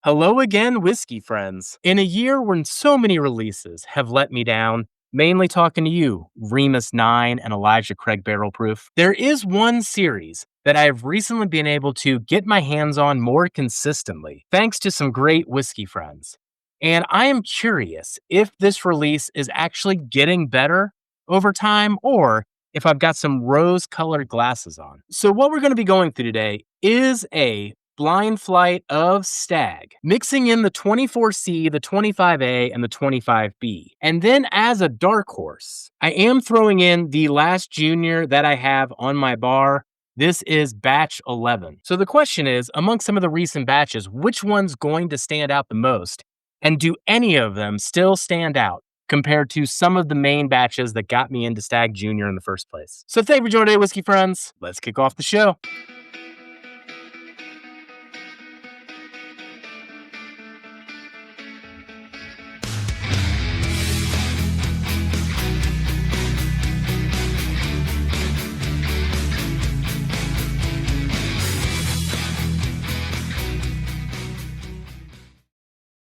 Hello again, whiskey friends. In a year when so many releases have let me down, mainly talking to you, Remus 9 and Elijah Craig Barrel Proof, there is one series that I have recently been able to get my hands on more consistently, thanks to some great whiskey friends. And I am curious if this release is actually getting better over time or if I've got some rose colored glasses on. So, what we're going to be going through today is a blind flight of Stagg, mixing in the 24C, the 25A, and the 25B. And then as a dark horse, I am throwing in the last junior that I have on my bar. This is batch 11. So the question is, among some of the recent batches, which one's going to stand out the most? And do any of them still stand out compared to some of the main batches that got me into Stagg Jr. in the first place? So thank you for joining today, whiskey friends. Let's kick off the show.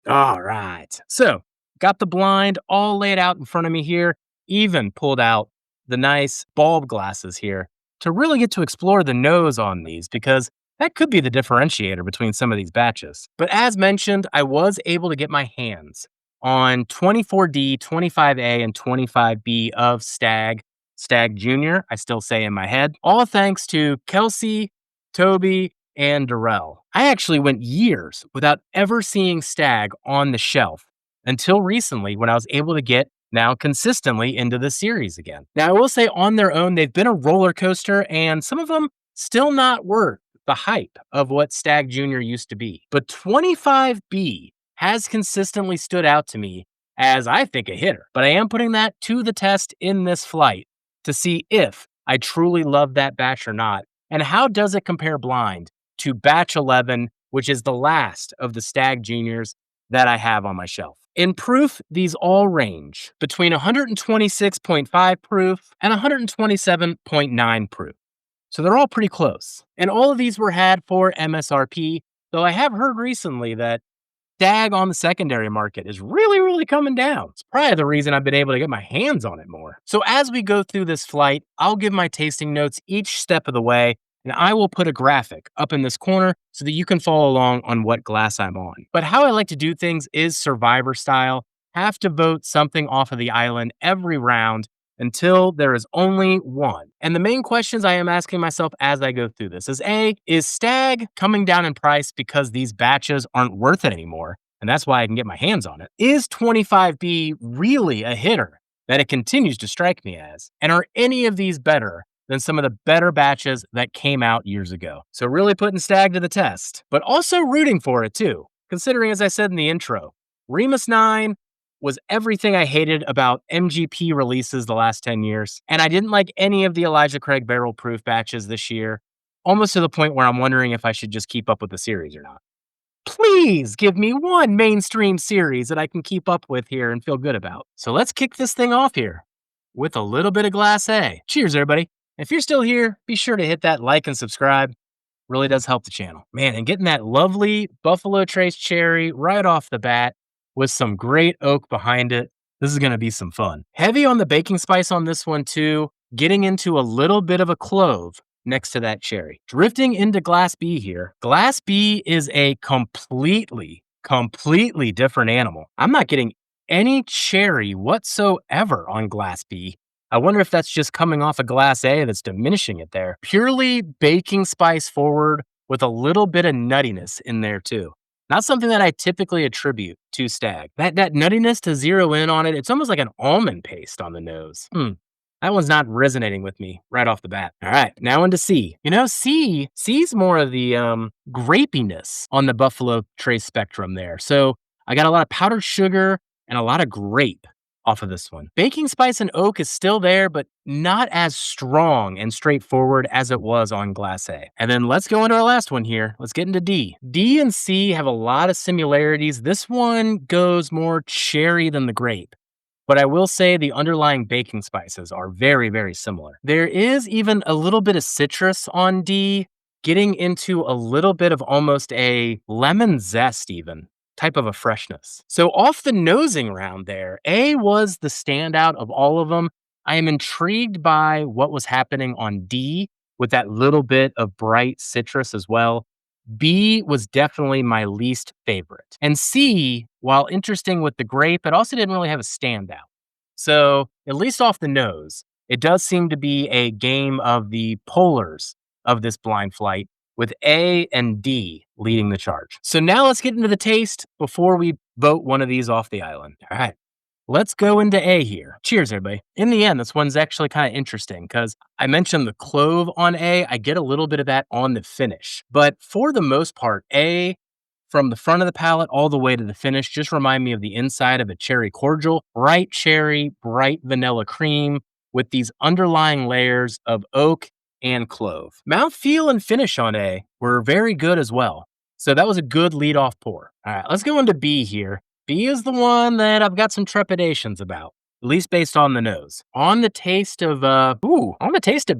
All right. So, got the blind all laid out in front of me here, even pulled out the nice bulb glasses here to really get to explore the nose on these because that could be the differentiator between some of these batches. But as mentioned, I was able to get my hands on 24D, 25A, and 25B of Stagg Jr. I still say in my head, all thanks to Kelsey, Toby, and Darrell. I actually went years without ever seeing Stagg on the shelf until recently when I was able to get now consistently into the series again. Now, I will say on their own, they've been a roller coaster and some of them still not worth the hype of what Stagg Jr. used to be. But 25B has consistently stood out to me as I think a hitter, but I am putting that to the test in this flight to see if I truly love that batch or not. And how does it compare blind to batch 11, which is the last of the Stagg Juniors that I have on my shelf. In proof, these all range between 126.5 proof and 127.9 proof. So they're all pretty close. And all of these were had for MSRP, though I have heard recently that Stagg on the secondary market is really coming down. It's probably the reason I've been able to get my hands on it more. So as we go through this flight, I'll give my tasting notes each step of the way, and I will put a graphic up in this corner so that you can follow along on what glass I'm on. But how I like to do things is survivor style. Have to vote something off of the island every round until there is only one. And the main questions I am asking myself as I go through this is A, is Stagg coming down in price because these batches aren't worth it anymore? And that's why I can get my hands on it. Is 25B really a hitter that it continues to strike me as? And are any of these better than some of the better batches that came out years ago? So really putting Stagg to the test, but also rooting for it too, considering, as I said in the intro, Remus 9 was everything I hated about MGP releases the last 10 years. And I didn't like any of the Elijah Craig Barrel Proof batches this year, almost to the point where I'm wondering if I should just keep up with the series or not. Please give me one mainstream series that I can keep up with here and feel good about. So let's kick this thing off here with a little bit of Glass A. Cheers, everybody. If you're still here, be sure to hit that like and subscribe. Really does help the channel. Man, and getting that lovely Buffalo Trace cherry right off the bat with some great oak behind it. This is going to be some fun. Heavy on the baking spice on this one too. Getting into a little bit of a clove next to that cherry. Drifting into Glass B here. Glass B is a completely different animal. I'm not getting any cherry whatsoever on Glass B. I wonder if that's just coming off a Glass A that's diminishing it there. Purely baking spice forward with a little bit of nuttiness in there too. Not something that I typically attribute to Stagg. That nuttiness, to zero in on it, it's almost like an almond paste on the nose. That one's not resonating with me right off the bat. All right, now into C. You know, C's more of the grapiness on the Buffalo Trace spectrum there. So I got a lot of powdered sugar and a lot of grape off of this one. Baking spice and oak is still there, but not as strong and straightforward as it was on Glass A. And then let's go into our last one here. Let's get into D. D and C have a lot of similarities. This one goes more cherry than the grape. But I will say the underlying baking spices are very similar. There is even a little bit of citrus on D, getting into a little bit of almost a lemon zest, even type of a freshness. So, off the nosing round there, A was the standout of all of them. I am intrigued by what was happening on D with that little bit of bright citrus as well. B was definitely my least favorite. And C, while interesting with the grape, it also didn't really have a standout. So, at least off the nose, it does seem to be a game of the polars of this blind flight, with A and D leading the charge. So, now let's get into the taste before we vote one of these off the island. All right. Let's go into A here. Cheers, everybody. In the end, this one's actually kind of interesting because I mentioned the clove on A. I get a little bit of that on the finish. But for the most part, A, from the front of the palate all the way to the finish, just remind me of the inside of a cherry cordial. Bright cherry, bright vanilla cream with these underlying layers of oak and clove. Mouthfeel and finish on A were very good as well. So that was a good lead-off pour. All right, let's go into B here. B is the one that I've got some trepidations about, at least based on the nose. On the taste of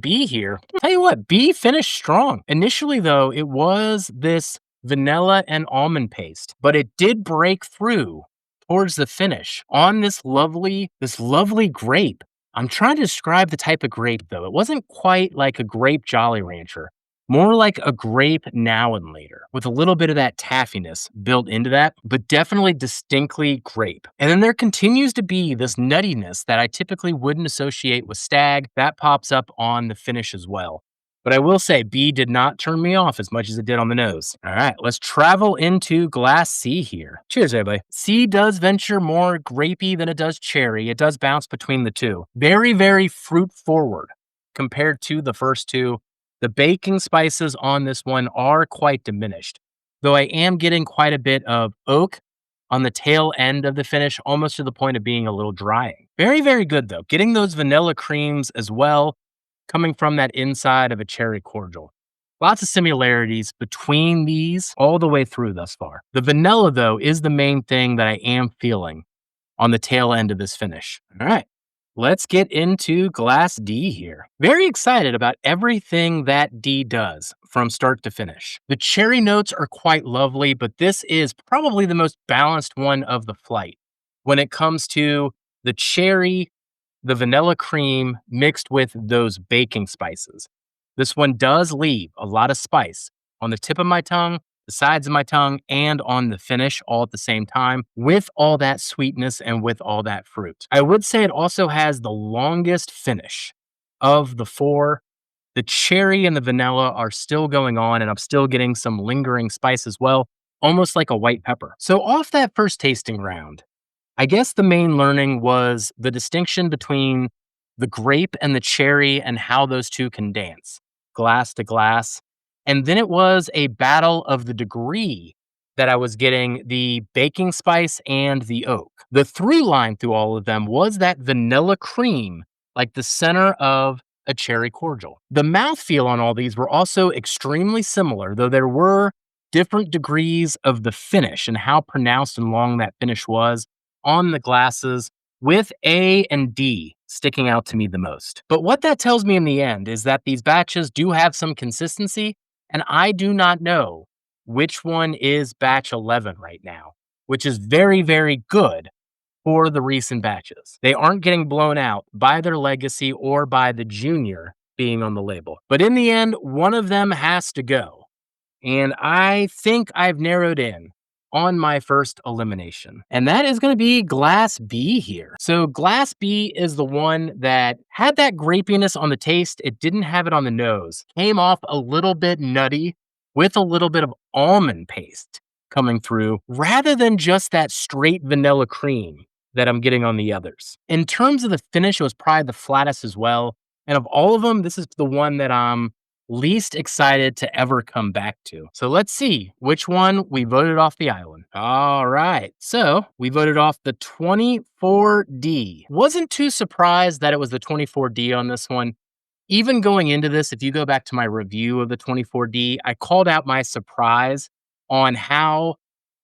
B here, I'll tell you what, B finished strong. Initially though, it was this vanilla and almond paste, but it did break through towards the finish on this lovely grape. I'm trying to describe the type of grape though. It wasn't quite like a grape Jolly Rancher. More like a grape now and later, with a little bit of that taffiness built into that, but definitely distinctly grape. And then there continues to be this nuttiness that I typically wouldn't associate with Stagg. That pops up on the finish as well. But I will say B did not turn me off as much as it did on the nose. All right, let's travel into glass C here. Cheers, everybody. C does venture more grapey than it does cherry. It does bounce between the two. Very, very fruit forward compared to the first two. The baking spices on this one are quite diminished, though I am getting quite a bit of oak on the tail end of the finish, almost to the point of being a little drying. Very, very good though. Getting those vanilla creams as well, coming from that inside of a cherry cordial. Lots of similarities between these all the way through thus far. The vanilla though is the main thing that I am feeling on the tail end of this finish. All right. Let's get into glass D here. Very excited about everything that D does from start to finish. The cherry notes are quite lovely, but this is probably the most balanced one of the flight when it comes to the cherry, the vanilla cream mixed with those baking spices. This one does leave a lot of spice on the tip of my tongue, the sides of my tongue, and on the finish all at the same time with all that sweetness and with all that fruit. I would say it also has the longest finish of the four. The cherry and the vanilla are still going on, and I'm still getting some lingering spice as well, almost like a white pepper. So off that first tasting round, I guess the main learning was the distinction between the grape and the cherry and how those two can dance, glass to glass. And then it was a battle of the degree that I was getting the baking spice and the oak. The through line through all of them was that vanilla cream, like the center of a cherry cordial. The mouthfeel on all these were also extremely similar, though there were different degrees of the finish and how pronounced and long that finish was on the glasses, with A and D sticking out to me the most. But what that tells me in the end is that these batches do have some consistency, and I do not know which one is batch 11 right now, which is very, very good for the recent batches. They aren't getting blown out by their legacy or by the junior being on the label. But in the end, one of them has to go. And I think I've narrowed in on my first elimination. And that is going to be Glass B here. So Glass B is the one that had that grapiness on the taste. It didn't have it on the nose. Came off a little bit nutty with a little bit of almond paste coming through rather than just that straight vanilla cream that I'm getting on the others. In terms of the finish, it was probably the flattest as well. And of all of them, this is the one that I'm least excited to ever come back to. So let's see which one we voted off the island. All right. So we voted off the 24D. Wasn't too surprised that it was the 24D on this one. Even going into this, if you go back to my review of the 24D, I called out my surprise on how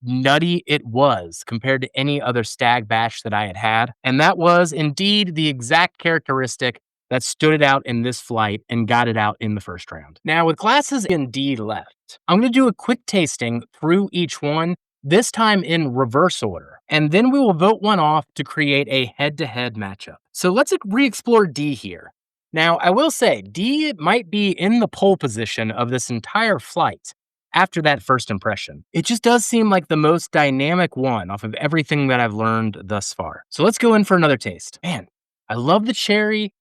nutty it was compared to any other Stagg batch that I had had. And that was indeed the exact characteristic that stood it out in this flight and got it out in the first round. Now, with glasses and D left, I'm going to do a quick tasting through each one, this time in reverse order. And then we will vote one off to create a head-to-head matchup. So let's re-explore D here. Now, I will say, D might be in the pole position of this entire flight after that first impression. It just does seem like the most dynamic one off of everything that I've learned thus far. So let's go in for another taste. Man, I love the cherry.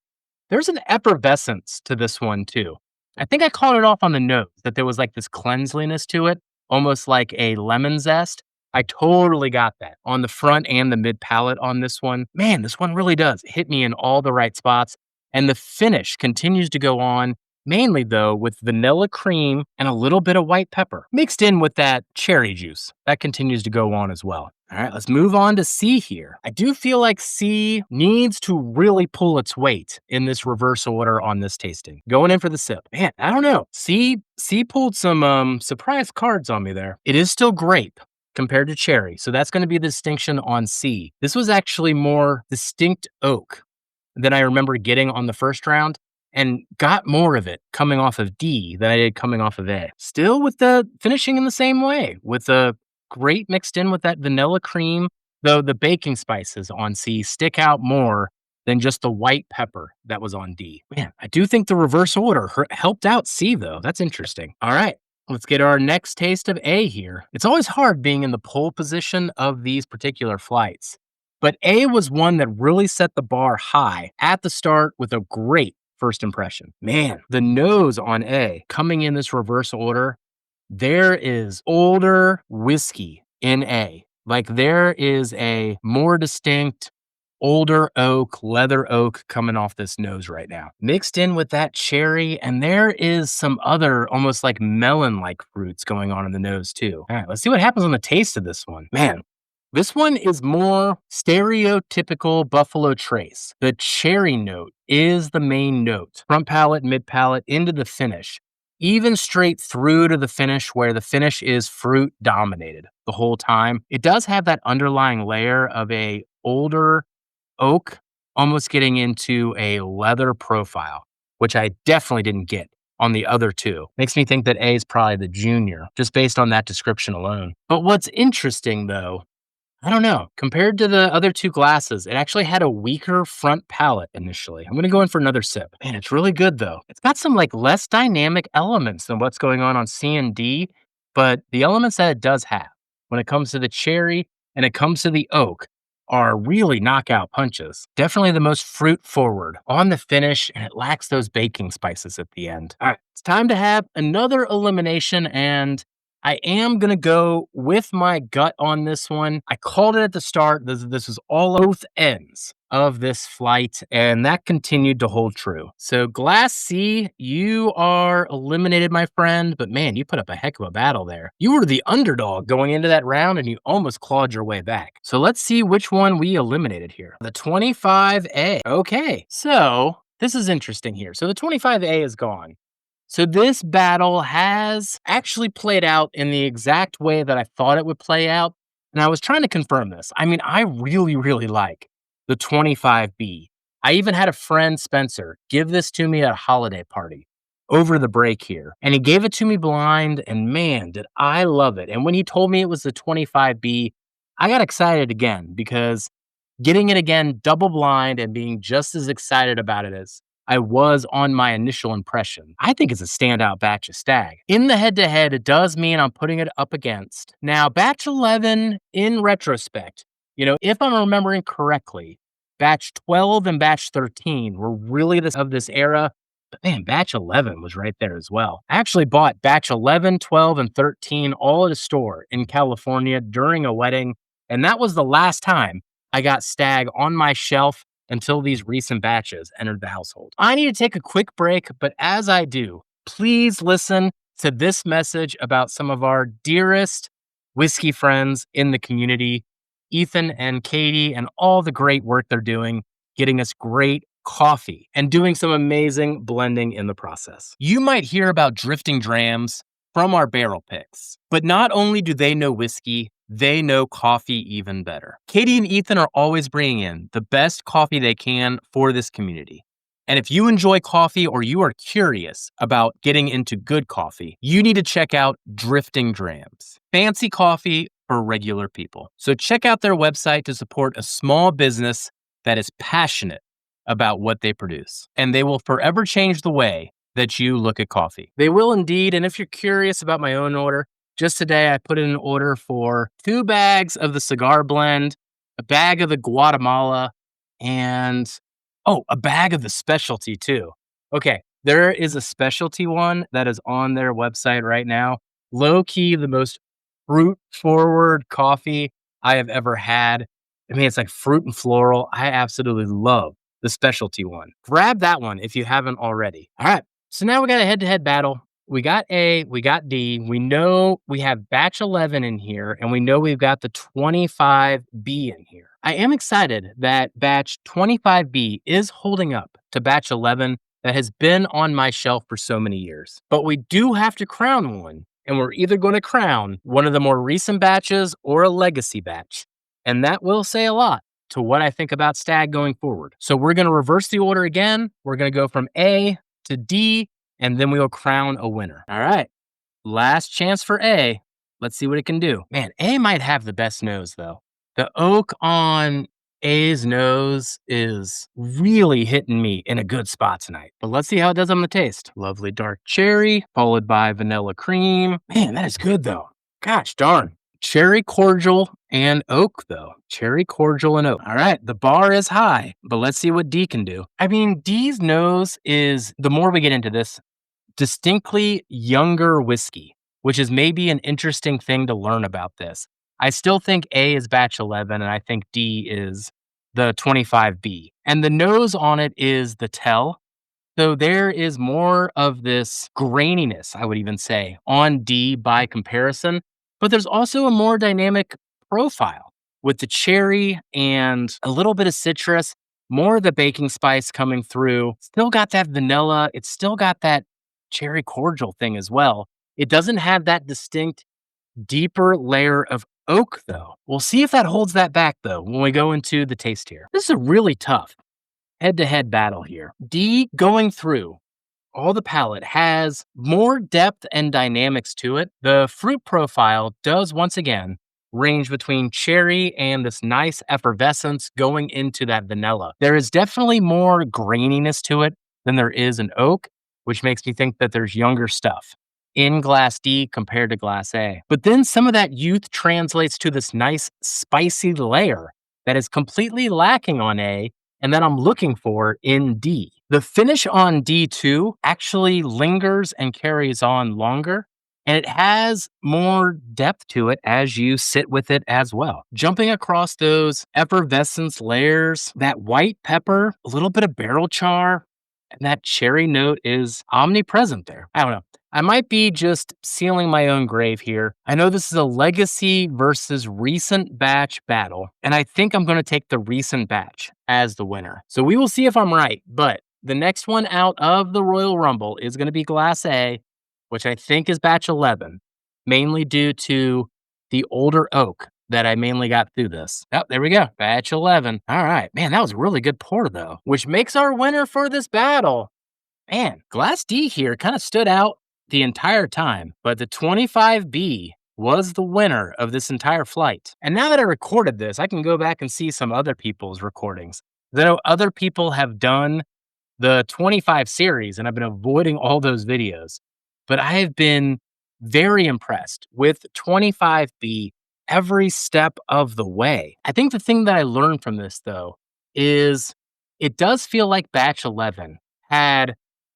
There's an effervescence to this one too. I think I called it off on the nose that there was like this cleanliness to it, almost like a lemon zest. I totally got that on the front and the mid palate on this one. Man, this one really does hit me in all the right spots. And the finish continues to go on, mainly though with vanilla cream and a little bit of white pepper mixed in with that cherry juice. That continues to go on as well. All right, let's move on to C here. I do feel like C needs to really pull its weight in this reverse order on this tasting. Going in for the sip. Man, I don't know. C pulled some surprise cards on me there. It is still grape compared to cherry, so that's going to be the distinction on C. This was actually more distinct oak than I remember getting on the first round, and got more of it coming off of D than I did coming off of A. Still with the finishing in the same way, with the grape mixed in with that vanilla cream, though the baking spices on C stick out more than just the white pepper that was on D. Man, I do think the reverse order helped out C, though. That's interesting. All right, let's get our next taste of A here. It's always hard being in the pole position of these particular flights, but A was one that really set the bar high at the start with a great first impression. Man, the nose on A coming in this reverse order, there is older whiskey in A. Like there is a more distinct older oak, leather oak coming off this nose right now. Mixed in with that cherry, and there is some other almost like melon-like fruits going on in the nose too. All right, let's see what happens on the taste of this one. Man, this one is more stereotypical Buffalo Trace. The cherry note is the main note. Front palate, mid palate, into the finish. Even straight through to the finish where the finish is fruit dominated the whole time. It does have that underlying layer of a older oak, almost getting into a leather profile, which I definitely didn't get on the other two. Makes me think that A is probably the junior, just based on that description alone. But what's interesting though, I don't know. Compared to the other two glasses, it actually had a weaker front palate initially. I'm going to go in for another sip. Man, it's really good though. It's got some like less dynamic elements than what's going on C and D, but the elements that it does have when it comes to the cherry and it comes to the oak are really knockout punches. Definitely the most fruit forward on the finish, and it lacks those baking spices at the end. All right, it's time to have another elimination, and I am going to go with my gut on this one. I called it at the start. This was all both ends of this flight, and that continued to hold true. So Glass C, you are eliminated, my friend, but man, you put up a heck of a battle there. You were the underdog going into that round, and you almost clawed your way back. So let's see which one we eliminated here. The 25A. Okay, so this is interesting here. So the 25A is gone. So this battle has actually played out in the exact way that I thought it would play out. And I was trying to confirm this. I mean, I really, really like the 25B. I even had a friend, Spencer, give this to me at a holiday party over the break here. And he gave it to me blind, and man, did I love it. And when he told me it was the 25B, I got excited again because getting it again double blind and being just as excited about it as I was on my initial impression. I think it's a standout batch of Stagg. In the head-to-head, it does mean I'm putting it up against. Now, batch 11, in retrospect, if I'm remembering correctly, batch 12 and batch 13 were really of this era. But man, batch 11 was right there as well. I actually bought batch 11, 12, and 13 all at a store in California during a wedding. And that was the last time I got Stagg on my shelf until these recent batches entered the household. I need to take a quick break, but as I do, please listen to this message about some of our dearest whiskey friends in the community, Ethan and Katie, and all the great work they're doing, getting us great coffee and doing some amazing blending in the process. You might hear about Drifting Drams from our barrel picks, but not only do they know whiskey, they know coffee even better. Katie and Ethan are always bringing in the best coffee they can for this community. And if you enjoy coffee or you are curious about getting into good coffee, you need to check out Drifting Drams. Fancy coffee for regular people. So check out their website to support a small business that is passionate about what they produce. And they will forever change the way that you look at coffee. They will indeed. And if you're curious about my own order, just today I put in an order for 2 bags of the cigar blend, a bag of the Guatemala, and a bag of the specialty too. Okay, there is a specialty one that is on their website right now. Low key, the most fruit forward coffee I have ever had. I mean, it's like fruit and floral. I absolutely love the specialty one. Grab that one if you haven't already. All right, so now we got a head to head battle. We got A, we got D. We know we have batch 11 in here, and we know we've got the 25B in here. I am excited that batch 25B is holding up to batch 11 that has been on my shelf for so many years. But we do have to crown one, and we're either going to crown one of the more recent batches or a legacy batch. And that will say a lot to what I think about Stagg going forward. So we're going to reverse the order again. We're going to go from A to D, and then we will crown a winner. All right. Last chance for A. Let's see what it can do. Man, A might have the best nose, though. The oak on A's nose is really hitting me in a good spot tonight. But let's see how it does on the taste. Lovely dark cherry, followed by vanilla cream. Man, that is good, though. Gosh darn. Cherry cordial and oak, though. Cherry cordial and oak. All right, the bar is high, but let's see what D can do. I mean, D's nose is, the more we get into this, distinctly younger whiskey, which is maybe an interesting thing to learn about this. I still think A is batch 11, and I think D is the 25B. And the nose on it is the tell. So there is more of this graininess, I would even say, on D by comparison. But there's also a more dynamic profile with the cherry and a little bit of citrus, more of the baking spice coming through. Still got that vanilla. It's still got that cherry cordial thing as well. It doesn't have that distinct, deeper layer of oak, though. We'll see if that holds that back, though, when we go into the taste here. This is a really tough head-to-head battle here. D going through all the palate has more depth and dynamics to it. The fruit profile does, once again, range between cherry and this nice effervescence going into that vanilla. There is definitely more graininess to it than there is in oak, which makes me think that there's younger stuff in glass D compared to glass A. But then some of that youth translates to this nice spicy layer that is completely lacking on A and that I'm looking for in D. The finish on D2 actually lingers and carries on longer, and it has more depth to it as you sit with it as well. Jumping across those effervescence layers, that white pepper, a little bit of barrel char, and that cherry note is omnipresent there. I don't know. I might be just sealing my own grave here. I know this is a legacy versus recent batch battle, and I think I'm going to take the recent batch as the winner. So we will see if I'm right, but the next one out of the Royal Rumble is going to be Glass A, which I think is batch 11, mainly due to the older oak that I mainly got through this. Oh, there we go. Batch 11. All right. Man, that was a really good pour, though, which makes our winner for this battle. Man, Glass D here kind of stood out the entire time, but the 25B was the winner of this entire flight. And now that I recorded this, I can go back and see some other people's recordings. I know other people have done the 25 series, and I've been avoiding all those videos. But I have been very impressed with 25B every step of the way. I think the thing that I learned from this, though, is it does feel like batch 11 had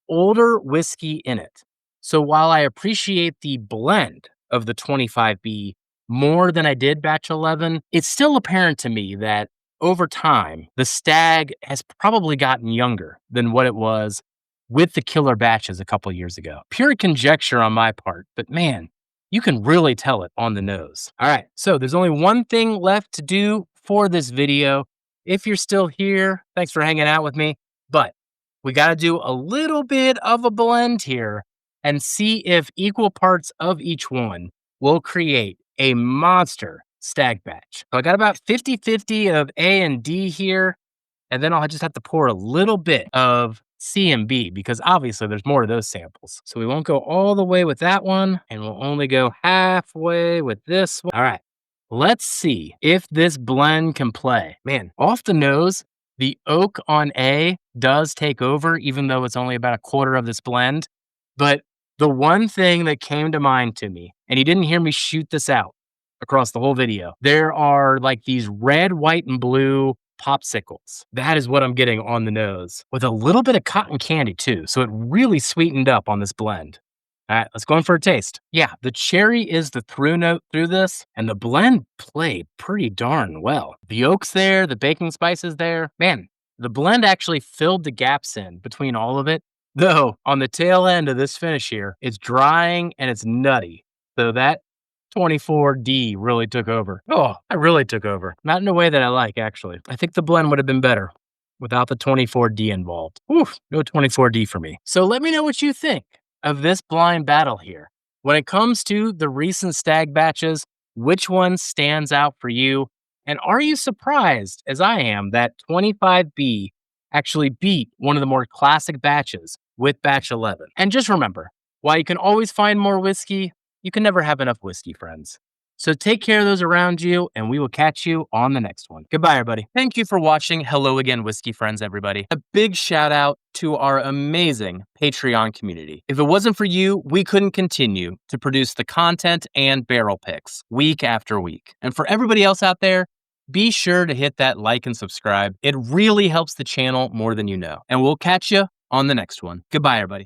older whiskey in it. So while I appreciate the blend of the 25B more than I did batch 11, it's still apparent to me that over time, the Stagg has probably gotten younger than what it was with the killer batches a couple years ago. Pure conjecture on my part, but man, you can really tell it on the nose. All right, so there's only one thing left to do for this video. If you're still here, thanks for hanging out with me, but we got to do a little bit of a blend here and see if equal parts of each one will create a monster Stagg batch. So I got about 50-50 of A and D here, and then I'll just have to pour a little bit of C and B because obviously there's more of those samples. So we won't go all the way with that one and we'll only go halfway with this one. All right. Let's see if this blend can play. Man, off the nose, the oak on A does take over, even though it's only about a quarter of this blend. But the one thing that came to mind to me, and you didn't hear me shoot this out across the whole video, there are like these red, white, and blue popsicles. That is what I'm getting on the nose with a little bit of cotton candy too. So it really sweetened up on this blend. All right, let's go in for a taste. Yeah, the cherry is the through note through this, and the blend played pretty darn well. The oak's there, the baking spice is there. Man, the blend actually filled the gaps in between all of it. Though, on the tail end of this finish here, it's drying and it's nutty. So that 24D really took over. Oh, I really took over. Not in a way that I like, actually. I think the blend would have been better without the 24D involved. Oof, no 24D for me. So let me know what you think of this blind battle here. When it comes to the recent Stagg batches, which one stands out for you? And are you surprised, as I am, that 25B actually beat one of the more classic batches with batch 11? And just remember, while you can always find more whiskey, you can never have enough whiskey, friends. So take care of those around you, and we will catch you on the next one. Goodbye, everybody. Thank you for watching Hello Again, Whiskey Friends, everybody. A big shout out to our amazing Patreon community. If it wasn't for you, we couldn't continue to produce the content and barrel picks week after week. And for everybody else out there, be sure to hit that like and subscribe. It really helps the channel more than you know. And we'll catch you on the next one. Goodbye, everybody.